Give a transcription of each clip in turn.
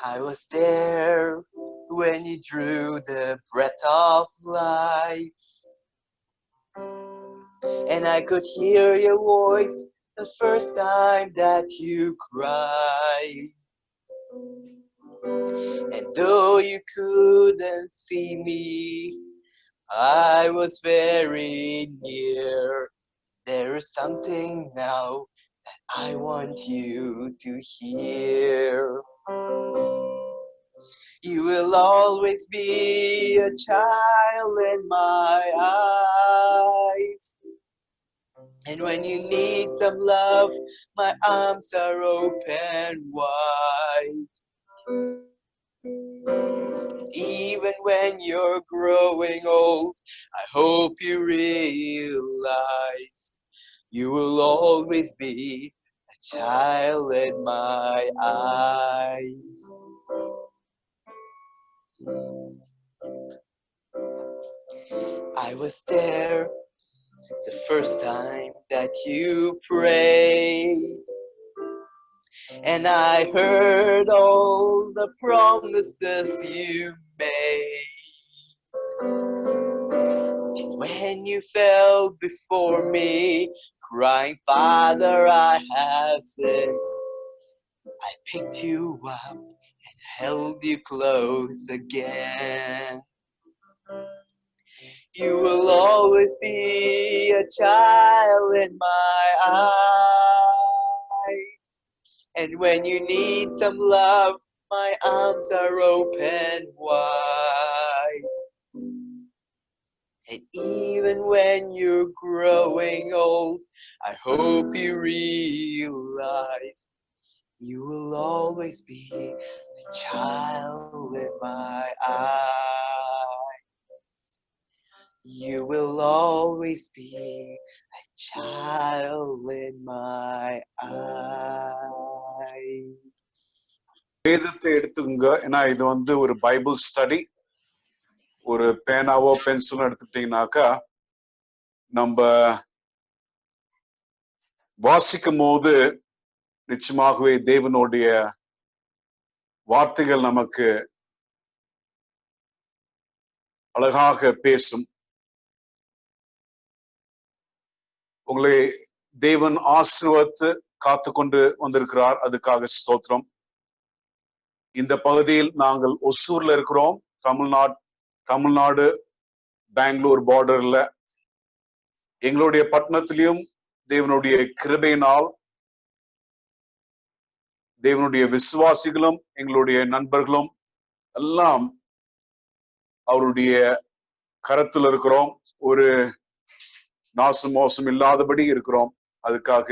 I was there when you drew the breath of life, and I could hear your voice the first time that you cried. And though you couldn't see me, I was very near. There is something now that I want you to hear. You will always be a child in my eyes. And when you need some love, my arms are open wide. Even when you're growing old, I hope you realize you will always be a child in my eyes. I was there the first time that you prayed, and I heard all the promises you made. And when you fell before me, crying, Father, I have sinned, I picked you up and held you close again. You will always be a child in my eyes. And when you need some love, my arms are open wide. And even when you're growing old, I hope you realize you will always be a child in my eyes. You will always be a child in my eyes. வேதத்தை எடுத்துங்க. ஏன்னா இது ஒரு Bible study. ஒரு பேனாவோ பென்சிலோ எடுத்துக்கிட்டீங்கன்னாக்கா நம்ம வாசிக்கும் போது நிச்சயமாகவே தேவனுடைய வார்த்தைகள் நமக்கு அழகாக பேசும். உங்களை தேவன் ஆசீர்வதித்து காத்து கொண்டு வந்திருக்கிறார். அதுக்காக ஸ்தோத்திரம். இந்த பகுதியில் நாங்கள் ஒசூர்ல இருக்கிறோம். தமிழ்நாடு பெங்களூர் பார்டர்ல. எங்களுடைய பட்டணத்திலையும் தேவனுடைய கிருபையினால் தேவனுடைய விசுவாசிகளும் எங்களுடைய நண்பர்களும் எல்லாம் அவருடைய கரத்தில் இருக்கிறோம். ஒரு நாசம் மோசம் இல்லாதபடி இருக்கிறோம். அதுக்காக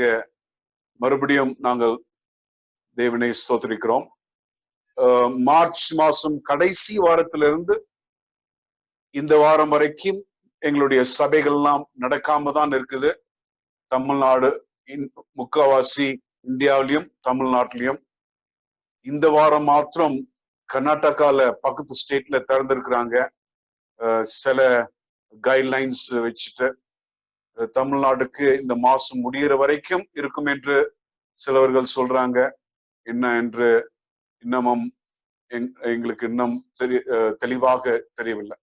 மறுபடியும் நாங்கள் தேவனை ஸ்தோத்திரிக்கிறோம். மார்ச் மாசம் கடைசி வாரத்திலிருந்து இந்த வாரம் வரைக்கும் எங்களுடைய சபைகள் எல்லாம் நடக்காம தான் இருக்குது. தமிழ்நாடு முக்காவாசி இந்தியாவிலையும் தமிழ்நாட்டிலையும். இந்த வாரம் மாத்திரம் கர்நாடகால பக்கத்து ஸ்டேட்ல திறந்திருக்கிறாங்க. சில கைட்லைன்ஸ் வச்சுட்டு தமிழ்நாடுக்கு இந்த மாசம் முடிகிற வரைக்கும் இருக்கும் என்று சிலவர்கள் சொல்றாங்க. என்ன என்று இன்னமும் எங்களுக்கு இன்னும் தெளிவாக தெரியவில்லை.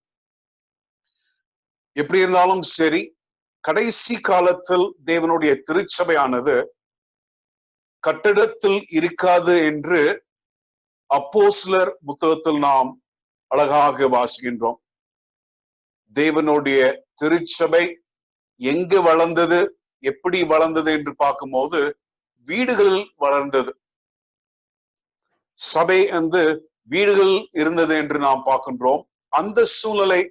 எப்படி இருந்தாலும் சரி, கடைசி காலத்தில் தேவனுடைய திருச்சபையானது கட்டிடத்தில் இருக்காது என்று அப்போஸ்தலர் புத்தகத்தில் நாம் அழகாக வாசிக்கின்றோம். தேவனுடைய திருச்சபை எங்கு வளர்ந்தது, எப்படி வளர்ந்தது என்று பார்க்கும்போது வீடுகளில் வளர்ந்தது. சபை வீடுகள் இருந்தது என்று நாம் பார்க்கின்றோம். அந்த சூழலை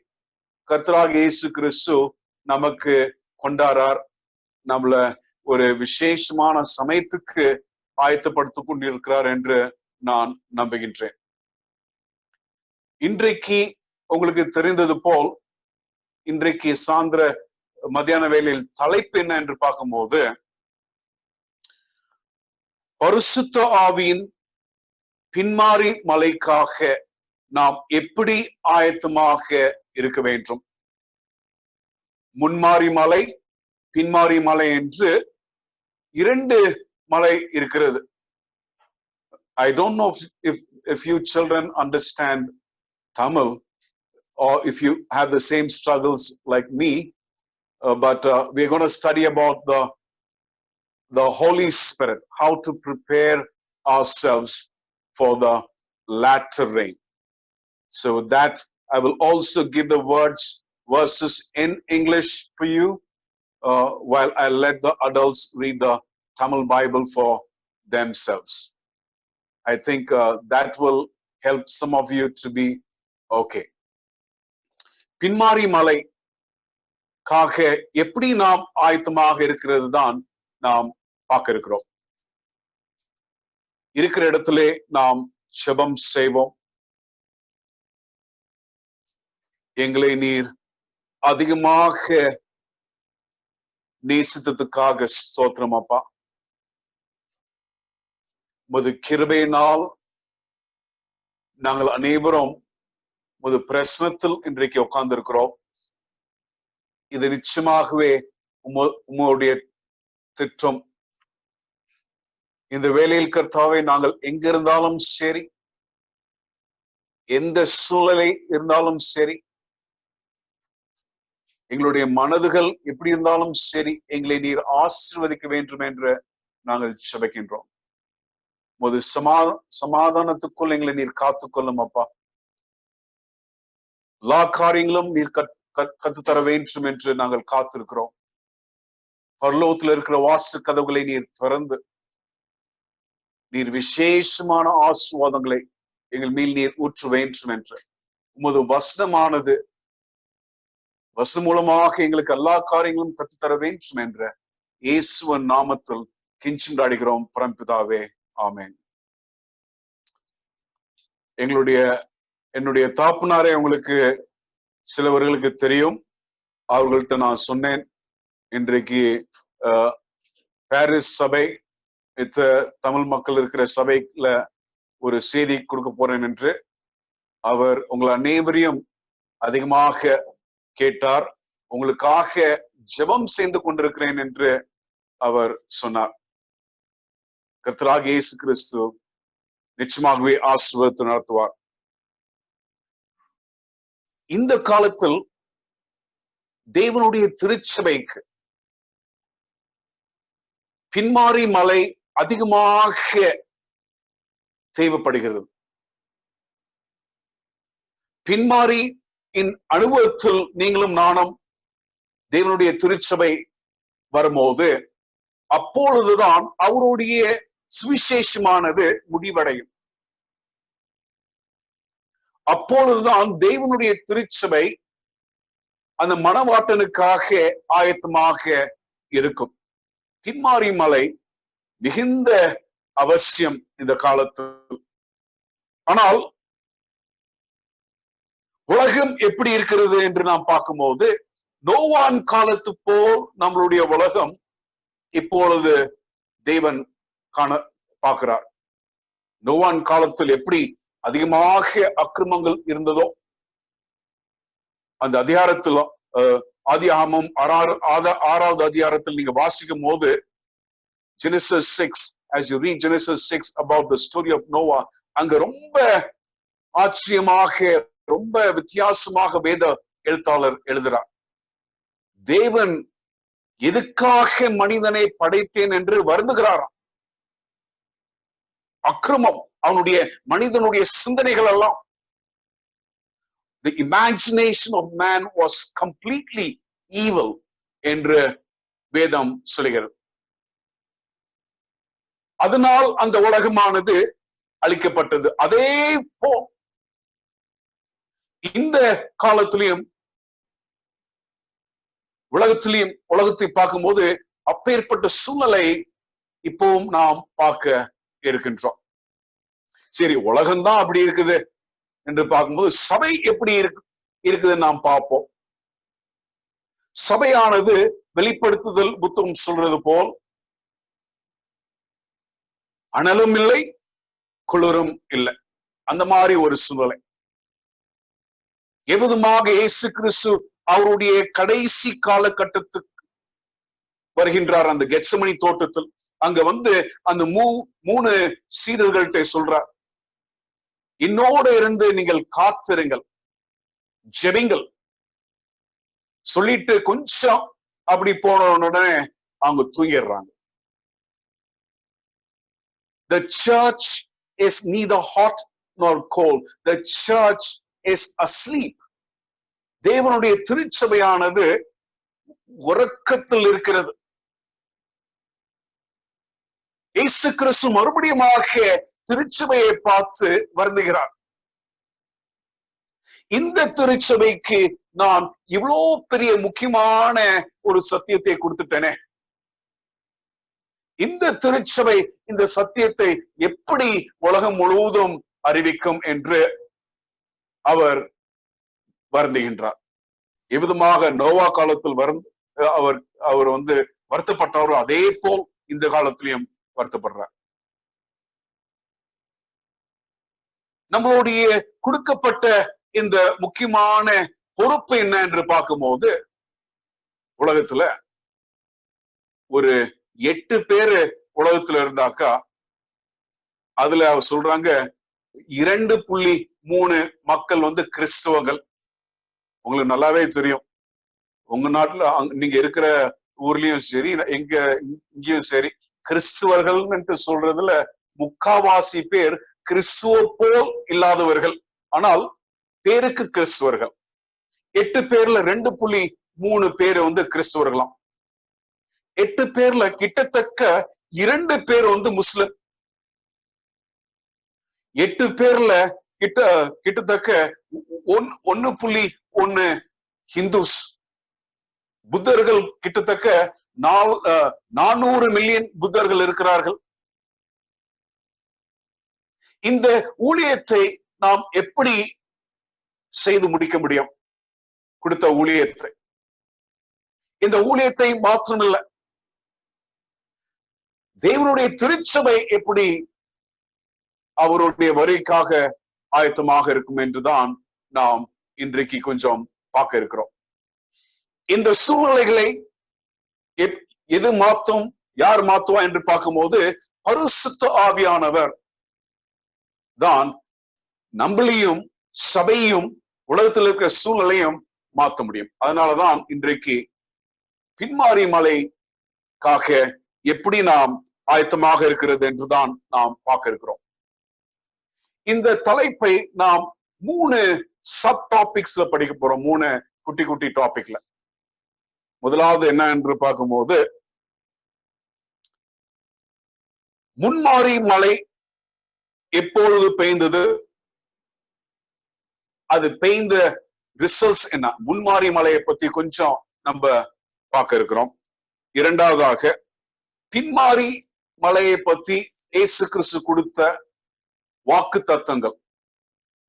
கர்த்தராகிய இயேசு கிறிஸ்து நமக்கு கொண்டாரார். நம்மள ஒரு விசேஷமான சமயத்துக்கு ஆயத்தப்படுத்திக் கொண்டிருக்கிறார் என்று நான் நம்புகின்றேன். இன்றைக்கு உங்களுக்கு தெரிந்தது போல் இன்றைக்கு சாயந்திர மத்தியான வேளையில் தலைப்பு என்ன என்று பார்க்கும்போது, பரிசுத்த ஆவியின் பின்மாறி மலைக்காக நாம் எப்படி ஆயத்தமாக இருக்க வேண்டும். முன்மாரி மலை பின்மாரி மலை என்று இரண்டு மலை இருக்கிறது. I don't know if you children understand Tamil or if you have the same struggles like me, but we're going to study about the Holy Spirit, how to prepare ourselves for the latter rain. So that I will also give the verses in English for you, while I let the adults read the Tamil Bible for themselves. I think that will help some of you to be okay. பின்மாரி மலை காக எப்படி நாம் ஆயத்தமாக இருக்கிறது தான் நாம் பார்க்க இருக்கிறோம். இருக்கிற இடத்திலே நாம் ஜெபம் செய்வோம். எங்களை நீர் அதிகமாக நேசித்ததுக்காக ஸ்தோத்திரம் அப்பா. உமது கிருபையினால் நாங்கள் அனைவரும் உமது பிரசனத்தில் இன்றைக்கு உட்கார்ந்து இருக்கிறோம். இது நிச்சயமாகவே உம்முடைய திட்டம். இந்த வேளையில் கர்த்தாவே, நாங்கள் எங்க இருந்தாலும் சரி, எந்த சூழலை இருந்தாலும் சரி, எங்களுடைய மனதுகள் எப்படி இருந்தாலும் சரி, எங்களை நீர் ஆசீர்வதிக்க வேண்டும் என்று நாங்கள் ஜெபிக்கின்றோம். உமது சமாதானத்துக்குள் எங்களை நீர் காத்துக்கொள்ளும் அப்பா. எல்லா காரியங்களும் நீர் கற்றுத்தர வேண்டும் என்று நாங்கள் காத்திருக்கிறோம். பரலோகத்தில் இருக்கிற வாசு கதவுகளை நீர் திறந்து நீர் விசேஷமான ஆசீர்வாதங்களை எங்கள் மேல் நீர் ஊற்ற வேண்டும் என்று உமது வசனமானது வசனம் மூலமாக எங்களுக்கு எல்லா காரியங்களும் கற்றுத்தர வேண்டும் என்ற இயேசுவின் நாமத்தில் கிஞ்சின்றாடுகிறோம் பரம்பிதாவே, ஆமென். என்னுடைய தாப்புனாரே உங்களுக்கு சிலவர்களுக்கு தெரியும். அவர்கள்ட்ட நான் சொன்னேன், இன்றைக்கு பாரிஸ் சபை தமிழ் மக்கள் இருக்கிற சபைல ஒரு செய்தி கொடுக்க போறேன் என்று. அவர் உங்கள் அனைவரையும் அதிகமாக கேட்டார். உங்களுக்காக ஜெபம் செய்து கொண்டிருக்கிறேன் என்று அவர் சொன்னார். கர்த்தராகிய இயேசு கிறிஸ்து நிச்சயமாகவே ஆசீர்வாதத்தை நடத்துவார். இந்த காலத்தில் தேவனுடைய திருச்சபைக்கு பின்மாரி மலை அதிகமாக தேவைப்படுகிறது. பின்மாரி அனுபவத்தில் நீங்களும் நானும் தேவனுடைய திருச்சபை வரும்போது அப்பொழுதுதான் அவருடைய சுவிசேஷமானது முடிவடையும். அப்பொழுதுதான் தேவனுடைய திருச்சபை அந்த மணவாட்டனுக்காக ஆயத்தமாக இருக்கும். பின்மாரி மலை மிகுந்த அவசியம் இந்த காலத்தில். ஆனால் உலகம் எப்படி இருக்கிறது என்று நாம் பார்க்கும்போது, நோவான் காலத்து போல் நம்மளுடைய உலகம் இப்பொழுது தேவன் காண பார்க்கிறார். நோவான் காலத்தில் எப்படி அதிகமாக அக்கிரமங்கள் இருந்ததோ, அந்த அதிகாரத்தில் ஆதியாகமம் 6வது அதிகாரத்தில் நீங்க வாசிக்கும் போது, Genesis 6, as you read Genesis 6 about the story of Noah, அங்க ரொம்ப ஆச்சரியமாக ரொம்ப வித்தியாசமாக வேத எழுத்தாளர் எழுதுறார். தேவன் எதுக்காக மனிதனை படைத்தேன் என்று வருந்துகிறாராம். அக்கிரமம், அவனுடைய மனிதனுடைய சிந்தனைகள் எல்லாம், the imagination of man was completely evil என்று வேதம் சொல்கிறது. அதனால் அந்த உலகமானது அழிக்கப்பட்டது. அதே போல் இந்த காலத்திலையும் உலகத்தை பார்க்கும்போது அப்பேற்பட்ட சூழ்நிலை இப்பவும் நாம் பார்க்க இருக்கின்றோம். சரி, உலகம்தான் அப்படி இருக்குது என்று பார்க்கும்போது சபை எப்படி இருக்குதுன்னு நாம் பார்ப்போம். சபையானது வெளிப்படுத்துதல் புத்தகம் சொல்றது போல் அனலும் இல்லை குளிரும் இல்லை, அந்த மாதிரி ஒரு சூழ்நிலை. எவ்விதமாக இயேசு கிறிஸ்து அவருடைய கடைசி காலகட்டத்துக்கு வருகின்றார். அந்த கெத்செமனி தோட்டத்தில் அங்க வந்து அந்த மூணு சீடர்கள்ட்ட சொல்றார், என்னோட இருந்து நீங்கள் காத்திருங்கள், ஜெபிங்கள் சொல்லிட்டு கொஞ்சம் அப்படி போன உடனே அவங்க தூங்கிடுறாங்க. The church is neither hot nor cold. The church is asleep. தேவனுடைய திருச்சபையானது உறக்கத்தில் இருக்கிறது. இயேசு கிறிஸ்து மறுபடியுமாக திருச்சபையை பார்த்து வருந்துகிறார். இந்த திருச்சபைக்கு நான் இவ்வளோ பெரிய முக்கியமான ஒரு சத்தியத்தை கொடுத்துட்டேனே, இந்த திருச்சபை இந்த சத்தியத்தை எப்படி உலகம் முழுவதும் அறிவிக்கும் என்று அவர் வருந்துகின்றார். எவ்விதமாக நோவா காலத்தில் அவர் வந்து வருத்தப்பட்டவரோ அதே போல் இந்த காலத்திலையும் வருத்தப்படுறார். நம்மளுடைய கொடுக்கப்பட்ட இந்த முக்கியமான பொறுப்பு என்ன என்று பார்க்கும்போது, உலகத்துல ஒரு 8 பேரு உலகத்துல இருந்தாக்கா அதுல அவர் சொல்றாங்க 2.3 மக்கள் வந்து கிறிஸ்தவர்கள். உங்களுக்கு நல்லாவே தெரியும், உங்க நாட்டுல நீங்க இருக்கிற ஊர்லயும் சரி இங்கேயும் சரி, கிறிஸ்துவர்கள் சொல்றதுல முக்காவாசி பேர் கிறிஸ்துவ போல் இல்லாதவர்கள், ஆனால் பேருக்கு கிறிஸ்துவர்கள். 8 பேர்ல 2.3 பேர் வந்து கிறிஸ்துவர்களாம். 8 பேர்ல கிட்டத்தட்ட 2 பேர் வந்து முஸ்லிம். 8 பேர்ல கிட்டத்தட்ட 1.1 ஹிந்துஸ். புத்தர்கள் கிட்டத்தட்ட 400 மில்லியன் புத்தர்கள் இருக்கிறார்கள். இந்த ஊழியத்தை நாம் எப்படி செய்து முடிக்க முடியும்? கொடுத்த ஊழியத்தை, இந்த ஊழியத்தை மாற்றமில்ல, தேவனுடைய திருச்சபை எப்படி அவருடைய வருகைக்காக ஆயத்தமாக இருக்கும் என்றுதான் நாம் இன்றைக்கு கொஞ்சம் பார்க்க இருக்கிறோம். இந்த சூழ்நிலைகளை எது மாற்றும், யார் மாற்றுவா என்று பார்க்கும்போது பரிசுத்த ஆவியானவர் தான் நம்மளையும் சபையும் உலகத்தில் இருக்கிற சூழ்நிலையும் மாற்ற முடியும். அதனாலதான் இன்றைக்கு பின்மாரி மலைக்காக எப்படி நாம் ஆயத்தமாக இருக்கிறது என்றுதான் நாம் பார்க்க இருக்கிறோம். இந்த தலைப்பை நாம் 3 சப் டாபிக்ஸ்ல படிக்க போறோம். 3 குட்டி குட்டி டாபிக்ல. முதலாவது என்ன என்று பார்க்கும்போது, முன்மாரி மழை எப்பொழுது பெய்ந்தது, அது பெய்ந்த ரிசல்ட்ஸ் என்ன, முன்மாரி மலையை பத்தி கொஞ்சம் நம்ம பார்க்க இருக்கிறோம். இரண்டாவதாக பின்மாரி மலையை பத்தி இயேசு கிறிஸ்து கொடுத்த வாக்கு தத்தங்கள்,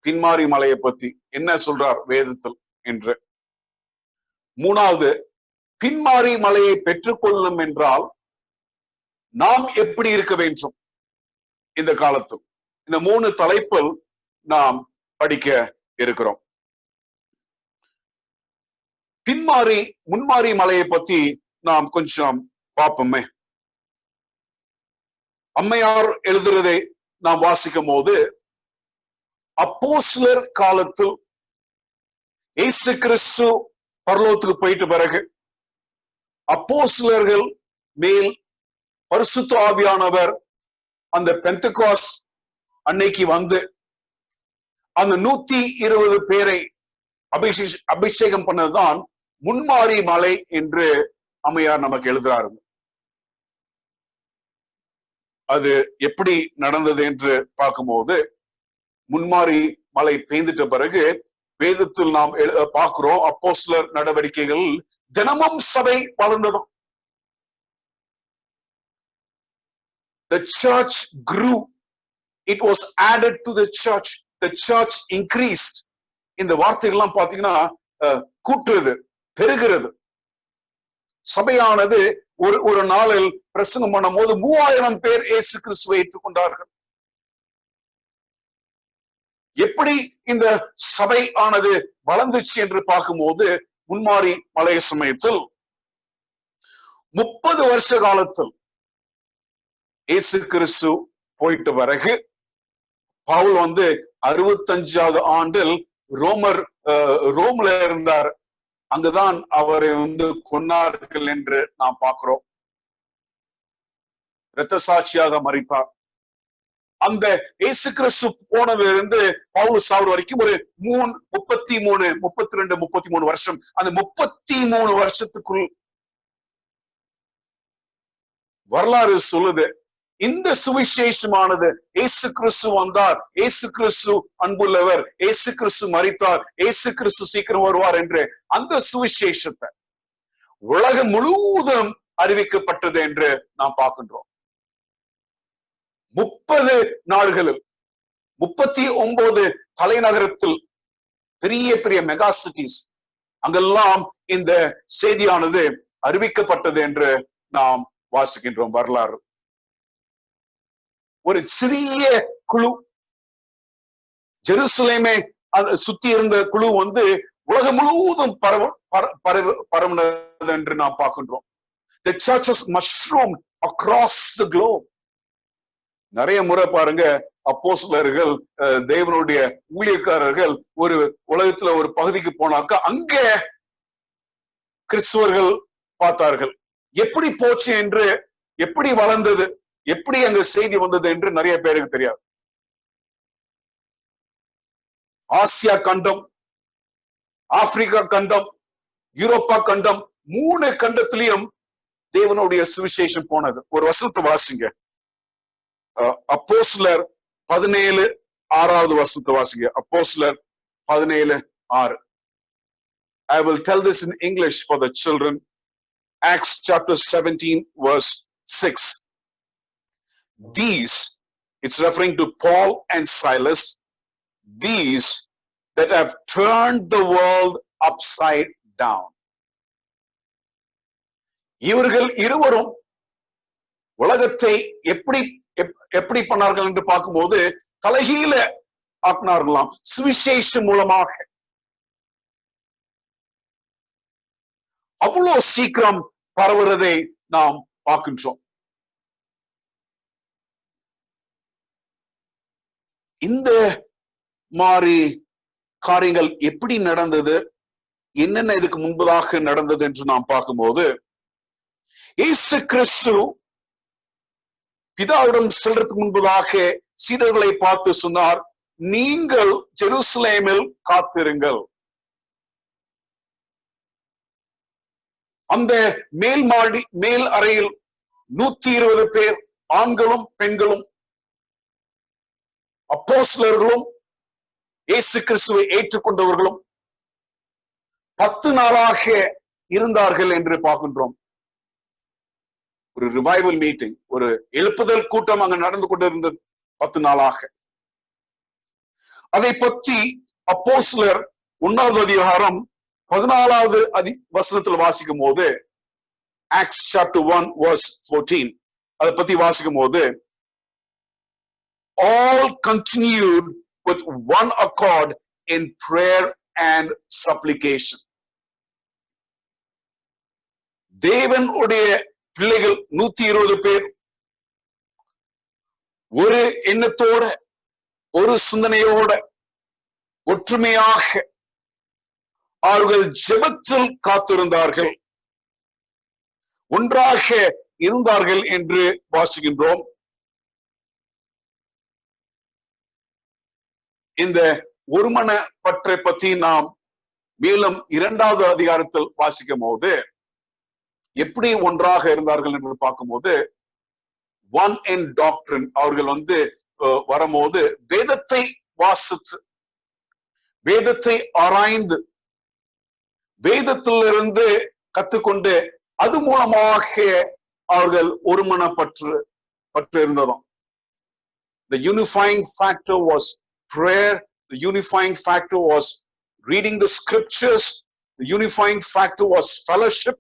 பின்மாரி மலையை பத்தி என்ன சொல்றார் வேதத்தில் என்று. மூணாவது, பின்மாரி மலையை பெற்றுக்கொள்ளும் என்றால் நாம் எப்படி இருக்க வேண்டும் இந்த காலத்தில். இந்த 3 தலைப்பில் நாம் படிக்க இருக்கிறோம். முன்மாரி மலையை பத்தி நாம் கொஞ்சம் பார்ப்போமே. அம்மையார் எழுதுறதை நாம் வாசிக்கும் போது, அப்போஸ்தலர் காலத்தில் இயேசு கிறிஸ்து பரலோகத்துக்கு போயிட்ட பிறகு அப்போஸ்தலர்கள் மேல் பரிசுத்த ஆவியானவர் அந்த பெந்தெகோஸ் அன்னைக்கு வந்து அந்த 120 பேரை அபிஷேகம் பண்ணதுதான் முன்மாரி மலை என்று அம்மையார் நமக்கு எழுதுறாரு. அது எப்படி நடந்தது என்று பார்க்கும்போது, முன்மாரி மலை பெய்ந்துட்ட பிறகு வேதத்தில் நாம் பார்க்கிறோம், அப்போஸ்தலர் நடவடிக்கைகள் தினமும் சபை வளர்ந்ததும். The church grew. It was added to the church. The church increased. இந்த வார்த்தைகள்லாம் பாத்தீங்கன்னா கூட்டுறது, பெருகிறது. சபையானது ஒரு நாளில் பிரசங்கம் பண்ணும் போது 3000 பேர் இயேசு கிறிஸ்துவை ஏற்றுக்கொண்டார்கள். எப்படி இந்த சபை ஆனது வளர்ந்துச்சு என்று பார்க்கும்போது, முன்மாரி மலை சமயத்தில் 30 வருஷ காலத்தில் இயேசு கிறிஸ்து போயிட்டு பிறகு பவுல் 65வது ஆண்டில் ரோம்ல இருந்தார். அங்குதான் அவரை கொன்னார்கள் என்று நாம் பார்க்கிறோம். இரத்த சாட்சியாக மரித்தார். அந்த இயேசு கிறிஸ்து போனதிலிருந்து பவுல் சாவு வரைக்கும் ஒரு 33 வருஷம். அந்த 33 வருஷத்துக்குள் வரலாறு சொல்லுது, இந்த சுவிசேஷமானது இயேசு கிறிஸ்து வந்தார், இயேசு கிறிஸ்து அன்புள்ளவர், இயேசு கிறிஸ்து மரித்தார், இயேசு கிறிஸ்து சீக்கிரம் வருவார் என்று அந்த சுவிசேஷத்தை உலகம் முழுவதும் அறிவிக்கப்பட்டது என்று நாம் பார்க்கின்றோம். 30 நாடுகளில் 39 தலைநகரத்தில் பெரிய பெரிய மெகா சிட்டிஸ் அங்கெல்லாம் இந்த செய்தியானது அறிவிக்கப்பட்டது என்று நாம் வாசிக்கின்றோம். வரலாறு ஒரு சிறிய குழு, ஜெருசலேமை சுத்தி இருந்த குழு உலகம் முழுவதும் பரவுனது என்று நாம் பார்க்கின்றோம். The churches mushroomed across the globe. நிறைய முறை பாருங்க, அப்போஸ்தலர்கள் தேவனுடைய ஊழியக்காரர்கள் ஒரு உலகத்துல ஒரு பகுதிக்கு போனாக்க அங்க கிறிஸ்துவர்கள் பார்த்தார்கள். எப்படி போச்சு என்று, எப்படி வளர்ந்தது, எப்படி அங்க செய்தி வந்தது என்று நிறைய பேருக்கு தெரியாது. ஆசியா கண்டம், ஆப்பிரிக்கா கண்டம், யூரோப்பா கண்டம், 3 கண்டத்திலையும் தேவனுடைய சுவிசேஷம் போனது. ஒரு வசனத்தை வாசிங்க, அப்போஸ்தலர் 17:6 வசனத்தை வாசிங்க. அப்போஸ்தலர் 17:6. I will tell this in English for the children. Acts chapter 17 verse 6. These, it's referring to Paul and Silas, these that have turned the world upside down. இவர்கள் இருவரும் உலகத்தை எப்படி பண்ணார்கள் என்று பார்க்கும்போது தலைகீழ ஆக்கினார்களாம் சுவிசேஷம் மூலமாக. அவ்வளவு சீக்கிரம் பரவுறதை நாம் பார்க்கின்றோம். இந்த மாதிரி காரியங்கள் எப்படி நடந்தது, என்னென்ன இதுக்கு முன்பதாக நடந்தது என்று நாம் பார்க்கும்போது, இயேசு கிறிஸ்து பிதாவிடம் செல்றதுக்கு முன்பதாக சீடர்களை பார்த்து சொன்னார், நீங்கள் ஜெருசலேமில் காத்திருங்கள். அந்த மேல் அறையில் 120 பேர், ஆண்களும் பெண்களும், அப்போஸ்தலர்களும் இயேசு கிறிஸ்துவை ஏற்றுக்கொண்டவர்களும் 10 நாளாக இருந்தார்கள் என்று பார்க்கின்றோம். ஒரு ரிவைவல் மீட்டிங், ஒரு எழுப்புதல் கூட்டம் அங்க நடந்து கொண்டிருந்தது 10 நாளாக. அதை பற்றி அப்போஸ்தலர் 1வது அதிகாரம் 14வது வசனத்தில் வாசிக்கும் போது, Acts chapter 1 verse 14, அதை பத்தி வாசிக்கும் போது, all continued with one accord in prayer and supplication. தேவனுடைய பிள்ளைகள் 120 பேர் ஒரு எண்ணத்தோட, ஒரு சிந்தனையோட, ஒற்றுமையாக அவர்கள் ஜெபத்தில் காத்திருந்தார்கள், ஒன்றாக இருந்தார்கள் என்று வாசிக்கின்றோம். இந்த ஒருமன பற்றை பற்றி நாம் மேலும் 2வது அதிகாரத்தில் வாசிக்கும் போது எப்படி ஒன்றாக இருந்தார்கள் என்று பார்க்கும்போது, ஒன் இன் டாக்டரின், அவர்கள் வரும்போது வேதத்தை வாசித்து, வேதத்தை ஆராய்ந்து, வேதத்திலிருந்து கத்துக்கொண்டு அது மூலமாக அவர்கள் ஒருமன பற்று இருந்ததும். The unifying factor was prayer. The unifying factor was reading the scriptures. The unifying factor was fellowship.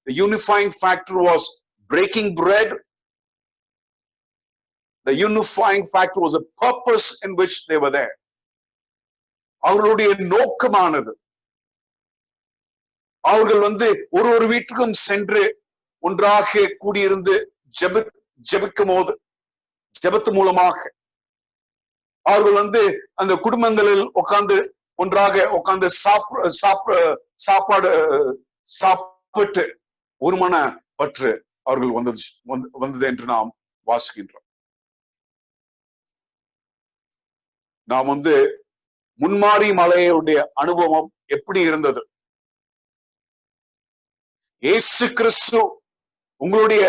The unifying factor was breaking bread. The unifying factor was a purpose in which they were there. அவர்களுடைய நோக்கமானது, அவர்கள் ஒரு வீட்டுக்கும் சென்று ஒன்றாக கூடியிருந்து ஜெபிக்கும் போது ஜெபத்து மூலமாக அவர்கள் அந்த குடும்பங்களில் ஒன்றாக உட்கார்ந்து சாப்பாடு சாப்பிட்டு ஒரு மன பற்று அவர்கள் வந்தது என்று நாம் வாசிக்கின்றோம். நாம் முன்மாரி மலையுடைய அனுபவம் எப்படி இருந்தது? இயேசு கிறிஸ்து உங்களுடைய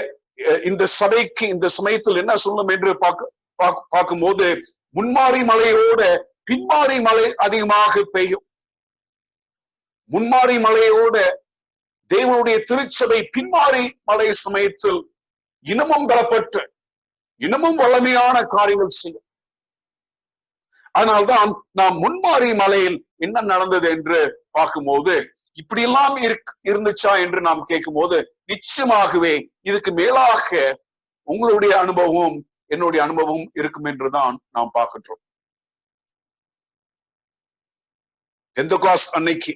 இந்த சபைக்கு இந்த சமயத்தில் என்ன சொல்லணும் என்று பார்க்கும்போது, முன்மாரி மலையோட பின்மாரி மலை அதிகமாக பெய்யும். முன்மாரி மலையோட தேவனுடைய திருச்சபை பின்மாரி மலை சமயத்தில் இன்னமும் பலப்பட்டு இன்னமும் வலிமையான காரியங்கள் செய்யும். அதனால்தான் நாம் முன்மாரி மலையில் என்ன நடந்தது என்று பார்க்கும்போது, இப்படி எல்லாம் இருந்துச்சா என்று நாம் கேட்கும் போது, நிச்சயமாகவே இதுக்கு மேலாக உங்களுடைய அனுபவம் என்னுடைய அனுபவம் இருக்கும் என்றுதான் நாம் பார்க்கின்றோம். பெந்தெகோஸ்து அன்னைக்கு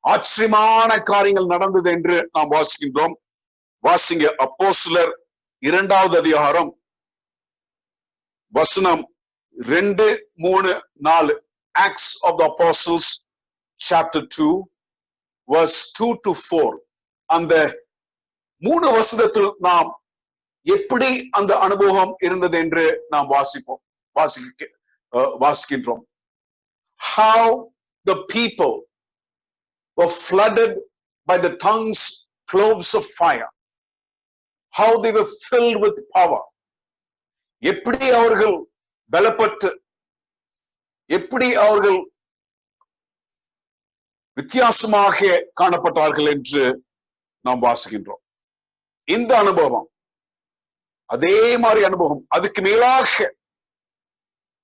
ஆச்சரியமான காரியங்கள் நடந்தது என்று நாம் வாசிக்கின்றோம். வாசிங்க அப்போஸ்தலர் 2வது அதிகாரம் வசனம் 2, 3, 4. Acts of the Apostles chapter 2 verse 2 to 4. அந்த 3 வசனத்தில் நாம் எப்படி அந்த அனுபவம் இருந்தது என்று நாம் வாசிக்கின்றோம். How the people were flooded by the tongues, cloves of fire. How they were filled with power. எப்படி அவர்கள் பலப்பட்டு, எப்படி அவர்கள் வித்தியாசமாக காணப்பட்டார்கள் என்று நாம் வாசிக்கின்றோம். இந்த அனுபவம் அதே மாதிரி அனுபவம், அதுக்கு மேலாக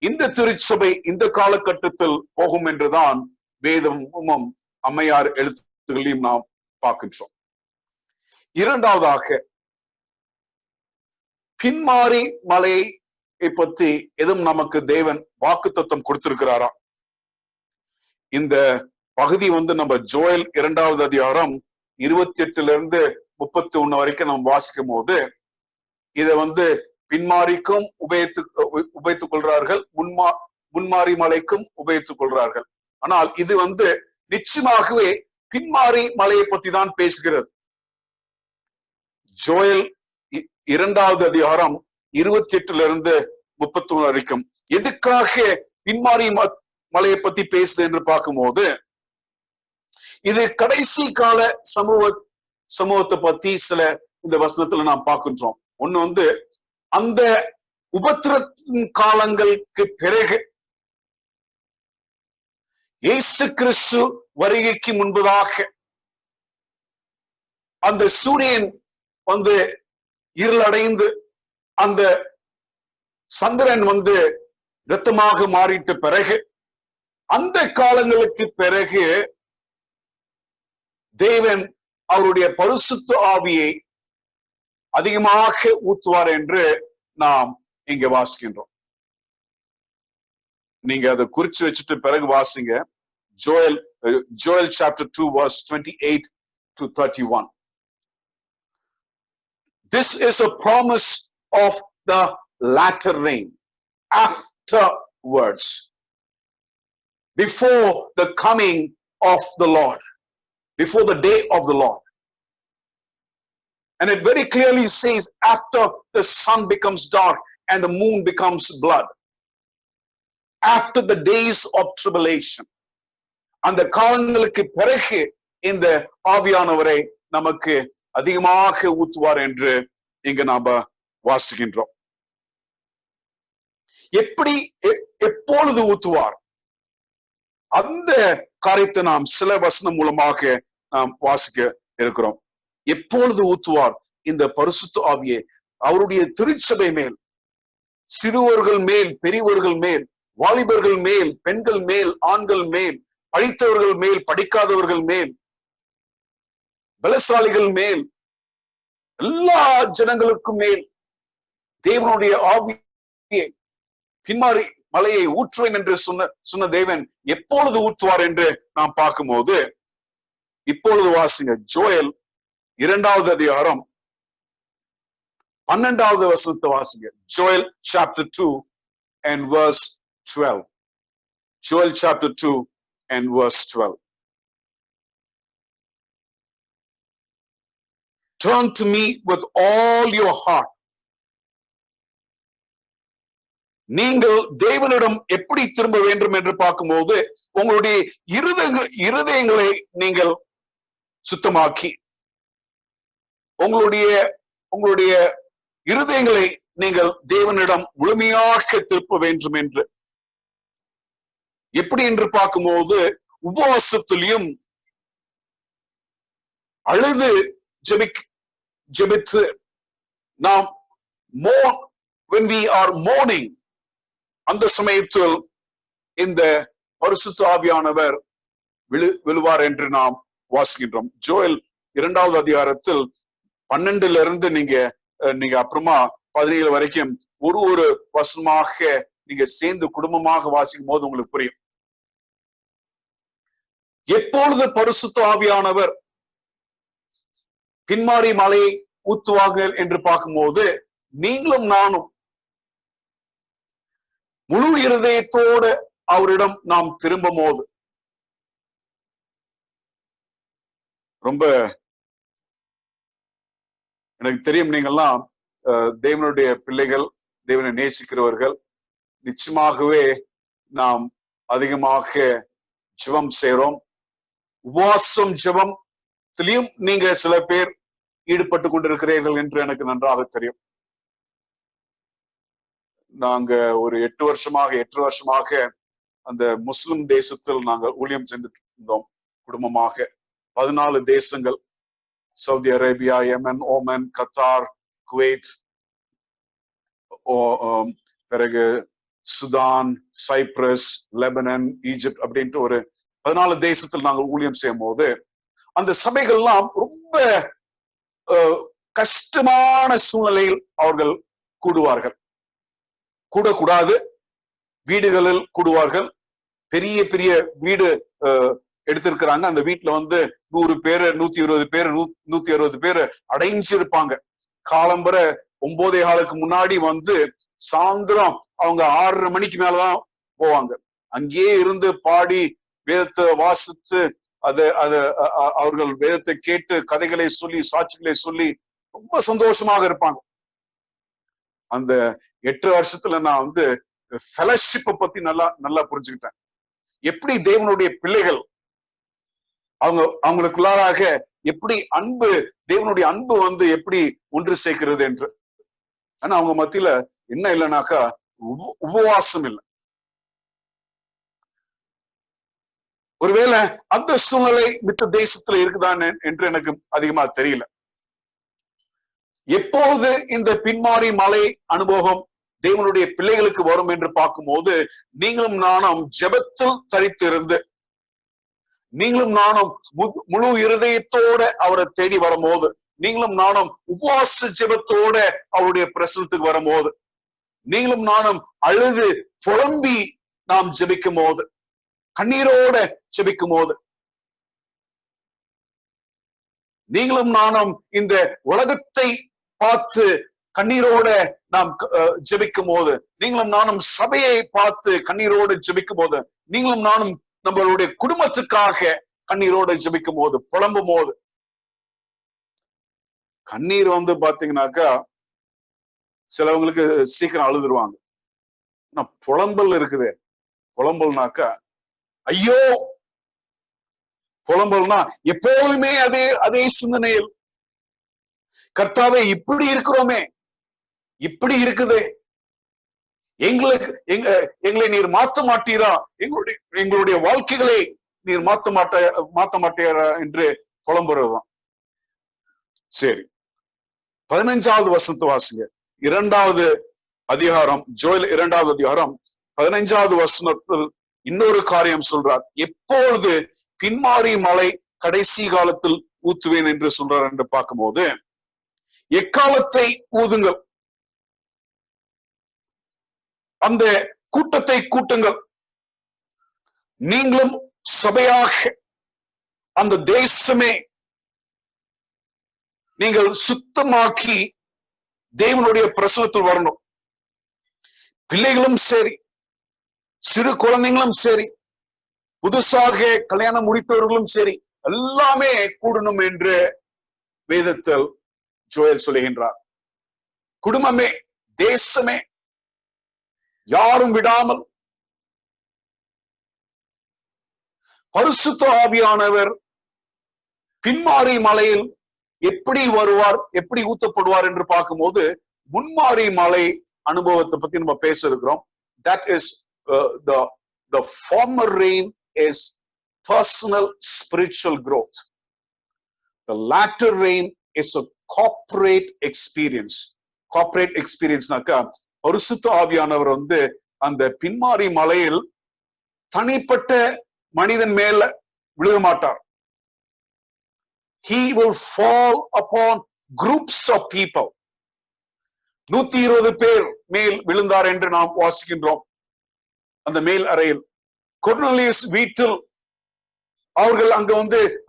இந்த திருச்சபை இந்த காலகட்டத்தில் போகும் என்றுதான் வேதமும் அம்மையார் எழுத்துக்களையும் நாம் பார்க்கின்றோம். இரண்டாவதாக, பின்மாரி மலையை பற்றி எதுவும் நமக்கு தேவன் வாக்குத்தத்தம் கொடுத்திருக்கிறாரா? இந்த பகுதி நம்ம ஜோயல் 2வது அதிகாரம் 28 31 வரைக்கும் நாம் வாசிக்கும் போது, இதை பின்மாரிக்கும் உபயோகித்துக் கொள்றார்கள், முன்மாரி மலைக்கும் உபயோகித்துக் கொள்றார்கள். ஆனால் இது நிச்சயமாகவே பின்மாரி மலையை பத்தி தான் பேசுகிறது. ஜோயல் 2வது அதிகாரம் 28 31 வரைக்கும் எதுக்காக பின்மாரி மலையை பத்தி பேசுது என்று பார்க்கும்போது, இது கடைசி கால சமூகத்தை பத்தி சில இந்த வசனத்துல நாம் பார்க்கின்றோம். ஒண்ணு அந்த உபத்திரத்தின் காலங்களுக்கு பிறகு இயேசு கிறிஸ்து வருகைக்கு முன்பதாக அந்த சூரியன் இருளடைந்து அந்த சந்திரன் இரத்தமாக மாறிட்ட பிறகு, அந்த காலங்களுக்கு பிறகு தேவன் அவருடைய பரிசுத்த ஆவியை அதிகமாக ஊத்துவார் என்று நாம் இங்க வாசிக்கின்றோம். நீங்க அதை குறிச்சு வச்சுட்டு பிறகு வாசிங்க. Joel chapter 2 verse 28 to 31. This is a promise of the latter rain afterwards, before the coming of the Lord, before the day of the Lord. And it very clearly says, after the sun becomes dark and the moon becomes blood, after the days of tribulation. அந்த காலங்களுக்கு பிறகு இந்த ஆவியானவரை நமக்கு அதிகமாக ஊத்துவார் என்று இங்க நாம வாசிக்கின்றோம். எப்பொழுது ஊத்துவார்? அந்த காரியத்தை நாம் சில வசனம் மூலமாக நாம் வாசிக்க இருக்கிறோம். எப்பொழுது ஊத்துவார் இந்த பரிசுத்த ஆவியை? அவருடைய திருச்சபை மேல், சிறுவர்கள் மேல், பெரியவர்கள் மேல், வாலிபர்கள் மேல், பெண்கள் மேல், ஆண்கள் மேல், படித்தவர்கள் மேல், படிக்காதவர்கள் மேல், பலசாலிகள் மேல், எல்லா ஜனங்களுக்கும் மேல் தேவனுடைய ஆவியை பின்மாரி மலையை ஊற்றுவேன் என்று சொன்ன தேவன் எப்பொழுது ஊற்றுவார் என்று நாம் பார்க்கும்போது, இப்பொழுது வாசிங்க. ஜோயல் 2வது அதிகாரம் 12வது வசனத்தை வாசிங்க. Joel chapter 2 and verse 12. Joel chapter 2 and verse 12. Turn to me with all your heart. நீங்கள் தேவனிடம் எப்படி திரும்ப வேண்டும் என்று பார்க்கும்போது உங்களுடைய இருதயங்களை நீங்கள் சுத்தமாக்கி உங்களுடைய இருதயங்களை நீங்கள் தேவனிடம் முழுமையாக திருப்ப வேண்டும் என்று. எப்படி என்று பார்க்கும்போது உபவாசத்திலையும் அழுது ஜெபித்து நாம் when we are mourning, அந்த சமயத்தில் இந்த பரிசுத்த ஆவியானவர் விழுவார் என்று நாம் வாசிக்கின்றோம். ஜோயல் 2வது அதிகாரத்தில் 12 நீங்க அப்புறமா 17 வரைக்கும் ஒரு வசனமாக நீங்க சேர்ந்து குடும்பமாக வாசிக்கும் போது உங்களுக்கு புரியும். எப்பொழுது பரிசுத்த ஆவியானவர் பின்மாரி மலையை ஊத்துவார்கள் என்று பார்க்கும்போது நீங்களும் நானும் முழு இருதயத்தோடு அவரிடம் நாம் திரும்பும் போது. ரொம்ப எனக்கு தெரியும், நீங்கள்லாம் தேவனுடைய பிள்ளைகள், தேவனை நேசிக்கிறவர்கள். நிச்சயமாகவே நாம் அதிகமாக ஜெபம் செய்றோம். உபவாசம் ஜெபத்திலையும் நீங்க சில பேர் ஈடுபட்டு கொண்டிருக்கிறீர்கள் என்று எனக்கு நன்றாக தெரியும். நாங்க ஒரு 8 வருஷமாக அந்த முஸ்லிம் தேசத்தில் நாங்கள் ஊழியம் செஞ்சுட்டு இருந்தோம் குடும்பமாக. 14 தேசங்கள், சவுதி அரேபியா, யமன், ஓமன், கத்தார், குவைத், பிறகு சுதான், சைப்ரஸ், லெபனன், ஈஜிப்ட் அப்படின்ட்டு ஒரு 14 தேசத்தில் நாங்கள் ஊழியம் செய்யும் போது அந்த சபைகள்லாம் ரொம்ப கஷ்டமான சூழ்நிலையில் அவர்கள் கூடுவார்கள். கூடக்கூடாது, வீடுகளில் கூடுவார்கள். பெரிய பெரிய வீடு எடுத்திருக்கிறாங்க. அந்த வீட்டுல 100 பேரு, 120 பேரு, 160 பேரு அடைஞ்சிருப்பாங்க. காலம்பர 9:15 முன்னாடி சாயந்தரம் அவங்க 6:30 மணிக்கு மேலதான் போவாங்க. அங்கேயே இருந்து பாடி வேதத்தை வாசித்து அவர்கள் வேதத்தை கேட்டு கதைகளை சொல்லி சாட்சிகளை சொல்லி ரொம்ப சந்தோஷமாக இருப்பாங்க. அந்த 8 வருஷத்துல நான் ஃபெலோஷிப்பை பத்தி நல்லா புரிஞ்சுக்கிட்டேன். எப்படி தேவனுடைய பிள்ளைகள் அவங்களுக்குள்ளாக எப்படி தேவனுடைய அன்பு எப்படி ஒன்று சேர்க்கிறது என்று. ஆனா அவங்க மத்தியில என்ன இல்லைனாக்கா உபவாசம் இல்லை. ஒருவேளை அந்த சூழ்நிலை மித்த தேசத்துல இருக்குதான் என்று எனக்கு அதிகமா தெரியல. எப்போது இந்த பின்மாரி மலை அனுபவம் தேவனுடைய பிள்ளைகளுக்கு வரும் என்று பார்க்கும்போது நீங்களும் நானும் ஜெபத்தில் தரித்திருந்து நீங்களும் நானும் முழு இருதயத்தோட அவரை தேடி வரும்போது, நீங்களும் நானும் உபவாச ஜெபத்தோட அவருடைய பிரசனத்துக்கு வரும்போது, நீங்களும் நானும் அழுது புலம்பி நாம் ஜெபிக்கும் போது, கண்ணீரோட ஜெபிக்கும் போது, நீங்களும் நானும் இந்த உலகத்தை பார்த்து கண்ணீரோட நாம் ஜெபிக்கும் போது, நீங்களும் நானும் சபையை பார்த்து கண்ணீரோடு ஜெபிக்கும் போது, நீங்களும் நானும் நம்மளுடைய குடும்பத்துக்காக கண்ணீரோடு ஜெபிக்கும் போது, புலம்பும் போது, கண்ணீர் பாத்தீங்கன்னாக்கா சிலவங்களுக்கு சீக்கிரம் அழுதுருவாங்க. ஆனா புலம்பல் இருக்குது. புலம்பல்னாக்கா ஐயோ, புலம்பல்னா எப்போதுமே அதே சிந்தனையில், கர்த்தாவே இப்படி இருக்கிறோமே, இப்படி இருக்குது, எங்களை நீர் மாத்த மாட்டீரா, எங்களுடைய வாழ்க்கைகளை நீர் மாத்த மாட்டீரா என்று புலம்புறதுதான். சரி, 15வது வசனத்தை வாசிங்க. 2வது அதிகாரம், ஜோயல் 2வது அதிகாரம் 15வது வசனத்தில் இன்னொரு காரியம் சொல்றார். எப்பொழுது பின்மாரி மலை கடைசி காலத்தில் ஊத்துவேன் என்று சொல்றார் என்று பார்க்கும்போது, எக்காலத்தை ஊதுங்கள், அந்த கூட்டத்தை கூட்டுங்கள், நீங்களும் சபையாக அந்த தேசமே நீங்கள் சுத்தமாக்கி தேவனுடைய பிரசனத்தில் வரணும். பிள்ளைகளும் சரி, சிறு குழந்தைங்களும் சரி, புதுசாக கல்யாணம் முடித்தவர்களும் சரி, எல்லாமே கூடணும் என்று வேதத்தில் ஜோயல் சொல்லுகின்றார். குடும்பமே, தேசமே, யாரும் விடாமல். பரிசுத்த ஆவியானவர் பின்மாரி மலையில் எப்படி வருவார், எப்படி ஊத்தப்படுவார் என்று பார்க்கும்போது முன்மாரி மலை அனுபவத்தை பத்தி நம்ம பேச இருக்கிறோம். That is the former rain is personal spiritual growth. The latter rain is a corporate experience. Corporate experience நாக்கா பரிசுத்த ஆவியானவர் அந்த பின்மாரி மலையில் தனிப்பட்ட மனிதன் மேல விழுக மாட்டார். He will fall upon groups of people. 120 பேர் மேல் விழுந்தார் என்று நாம் வாசிக்கின்றோம். அந்த மேல் அறையில் கொர்னேலியஸ் வீட்டில் அவர்கள் அங்க